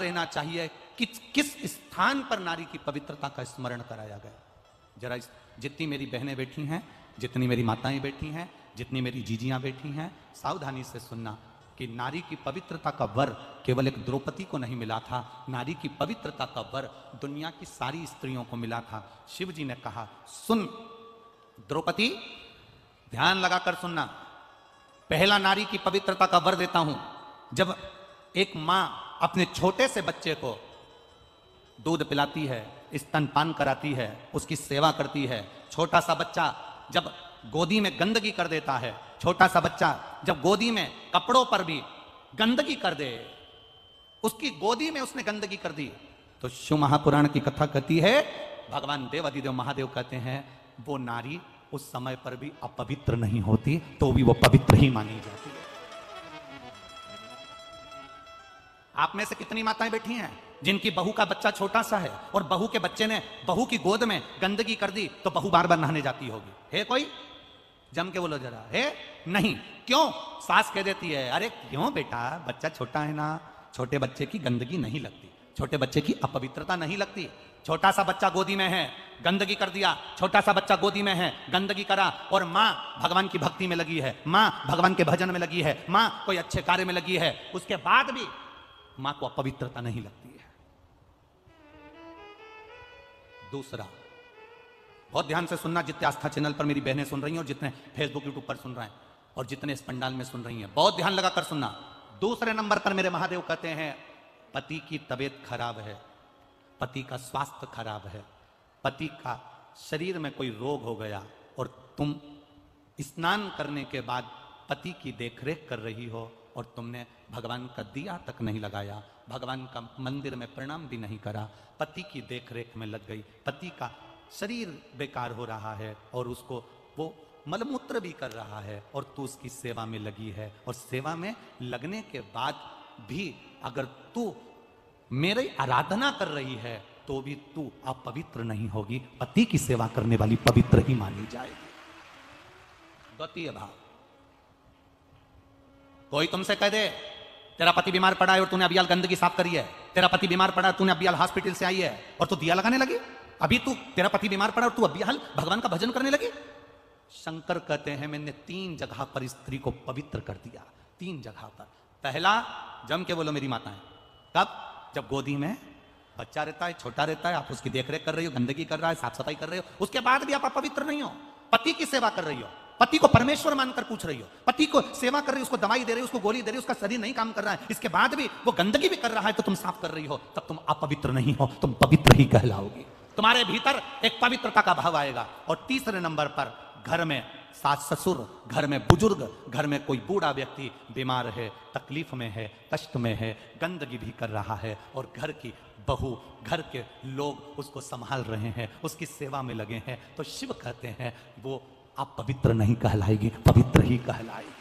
रहना चाहिए कि किस स्थान पर नारी की पवित्रता का स्मरण कराया गया। जरा जितनी मेरी बहनें बैठी हैं, जितनी मेरी माताएं बैठी हैं, जितनी मेरी जीजियां बैठी हैं, सावधानी से सुनना कि नारी की पवित्रता का वर केवल एक द्रौपदी को नहीं मिला था, नारी की पवित्रता का वर दुनिया की सारी स्त्रियों को मिला था। शिव जी ने कहा, सुन द्रौपदी, ध्यान लगाकर सुनना, पहला नारी की पवित्रता का वर देता हूं। जब एक मां अपने छोटे से बच्चे को दूध पिलाती है, स्तनपान कराती है, उसकी सेवा करती है, छोटा सा बच्चा जब गोदी में गंदगी कर देता है, छोटा सा बच्चा जब गोदी में कपड़ों पर भी गंदगी कर दे, उसकी गोदी में उसने गंदगी कर दी, तो शिव महापुराण की कथा कहती है, भगवान देव अधिदेव महादेव कहते हैं वो नारी उस समय पर भी अपवित्र नहीं होती, तो भी वो पवित्र ही मानी जाती है। आप में से कितनी माताएं बैठी हैं जिनकी बहू का बच्चा छोटा सा है और बहू के बच्चे ने बहू की गोद में गंदगी कर दी, तो बहू बार बार नहाने जाती होगी? है कोई? जम के बोलो जरा, है? नहीं। क्यों? सास कह देती है, अरे क्यों बेटा, बच्चा छोटा है ना, छोटे बच्चे की गंदगी नहीं लगती, छोटे बच्चे की अपवित्रता नहीं लगती। छोटा सा बच्चा गोदी में है, गंदगी कर दिया, छोटा सा बच्चा गोदी में है, गंदगी करा, और माँ भगवान की भक्ति में लगी है, माँ भगवान के भजन में लगी है, माँ कोई अच्छे कार्य में लगी है, उसके बाद भी मां को अपवित्रता नहीं लगती है। दूसरा, बहुत ध्यान से सुनना, जितने आस्था चैनल पर मेरी बहनें सुन रही हैं और जितने फेसबुक यूट्यूब पर सुन रहे हैं और जितने इस पंडाल में सुन रही हैं, बहुत ध्यान लगाकर सुनना। दूसरे नंबर पर मेरे महादेव कहते हैं, पति की तबीयत खराब है, पति का स्वास्थ्य खराब है, पति का शरीर में कोई रोग हो गया और तुम स्नान करने के बाद पति की देखरेख कर रही हो और तुमने भगवान का दिया तक नहीं लगाया, भगवान का मंदिर में प्रणाम भी नहीं करा, पति की देखरेख में लग गई, पति का शरीर बेकार हो रहा है और उसको वो मलमूत्र भी कर रहा है और तू उसकी सेवा में लगी है, और सेवा में लगने के बाद भी अगर तू मेरी आराधना कर रही है तो भी तू अपवित्र नहीं होगी, पति की सेवा करने वाली पवित्र ही मानी जाएगी। द्वितीय भाव, कोई तुमसे कह दे तेरा पति बीमार पड़ा है और तूने अभी गंदगी साफ करी है, तेरा पति बीमार पड़ा है, तूने अभी हॉस्पिटल से आई है और तू दिया लगाने लगी, अभी तू, तेरा पति बीमार पड़ा और तू अभी भगवान का भजन करने लगी। शंकर कहते हैं मैंने 3 जगह पर स्त्री को पवित्र कर दिया, 3 जगह पर। पहला, जम के बोलो मेरी माताएं, कब? जब गोदी में बच्चा रहता है, छोटा रहता है, आप उसकी देखरेख कर रही हो, गंदगी कर रहा है, साफ सफाई कर रही हो, उसके बाद भी आप अपवित्र नहीं हो, पति की सेवा कर रही हो, पति को परमेश्वर मानकर पूछ रही हो, पति को सेवा कर रही हो, उसको दवाई दे रही हो, उसको गोली दे रही हो, उसका शरीर नहीं काम कर रहा है, इसके बाद भी वो गंदगी भी कर रहा है तो तुम साफ कर रही हो, तब तुम अपवित्र नहीं हो, तुम पवित्र ही कहलाओगी। तुम्हारे भीतर एक पवित्रता का भाव आएगा। और तीसरे नंबर पर, घर में सास ससुर, घर में बुजुर्ग, घर में कोई बूढ़ा व्यक्ति बीमार है, तकलीफ में है, कष्ट में है, गंदगी भी कर रहा है और घर की बहू, घर के लोग उसको संभाल रहे हैं, उसकी सेवा में लगे हैं, तो शिव कहते हैं वो आप पवित्र नहीं कहलाएगी, पवित्र ही कहलाएगी।